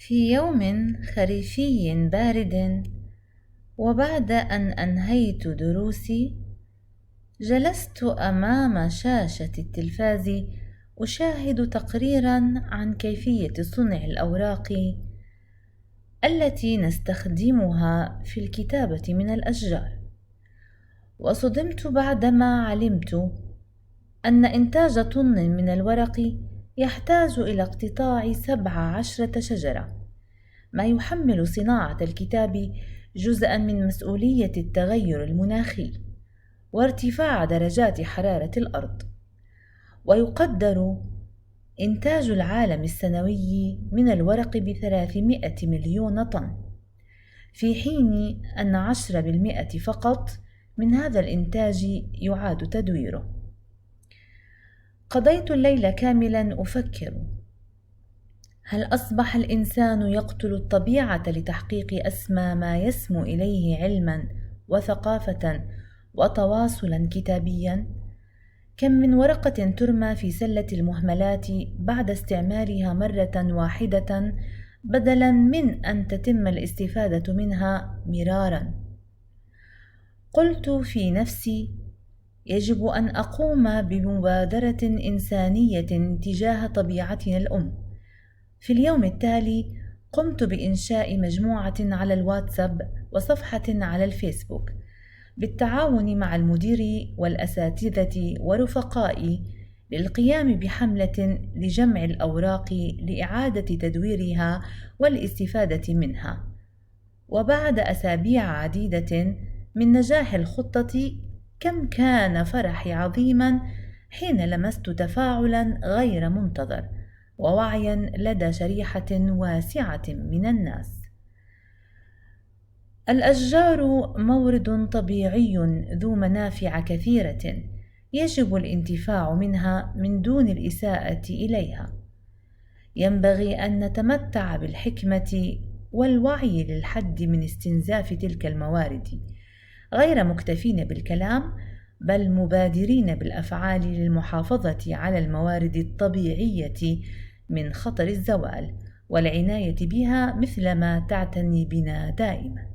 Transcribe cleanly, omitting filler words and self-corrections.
في يوم خريفي بارد، وبعد أن أنهيت دروسي، جلست أمام شاشة التلفاز أشاهد تقريرا عن كيفية صنع الأوراق التي نستخدمها في الكتابة من الأشجار. وصدمت بعدما علمت أن إنتاج طن من الورق يحتاج إلى اقتطاع 17 شجرة، ما يحمل صناعة الكتاب جزءاً من مسؤولية التغير المناخي وارتفاع درجات حرارة الأرض. ويقدر إنتاج العالم السنوي من الورق ب300 مليون طن، في حين أن 10% فقط من هذا الإنتاج يعاد تدويره. قضيت الليل كاملا أفكر: هل أصبح الإنسان يقتل الطبيعة لتحقيق أسمى ما يسمو إليه علما وثقافة وتواصلا كتابيا؟ كم من ورقة ترمى في سلة المهملات بعد استعمالها مرة واحدة بدلا من أن تتم الاستفادة منها مرارا. قلت في نفسي: يجب أن أقوم بمبادرة إنسانية تجاه طبيعتنا الأم. في اليوم التالي قمت بإنشاء مجموعة على الواتساب وصفحة على الفيسبوك بالتعاون مع المدير والأساتذة ورفقائي للقيام بحملة لجمع الأوراق لإعادة تدويرها والاستفادة منها. وبعد أسابيع عديدة من نجاح الخطة، كم كان فرحي عظيما حين لمست تفاعلا غير منتظر ووعيا لدى شريحة واسعة من الناس. الأشجار مورد طبيعي ذو منافع كثيرة يجب الانتفاع منها من دون الإساءة إليها. ينبغي أن نتمتع بالحكمة والوعي للحد من استنزاف تلك الموارد، غير مكتفين بالكلام بل مبادرين بالأفعال للمحافظة على الموارد الطبيعية من خطر الزوال والعناية بها مثلما تعتني بنا دائما.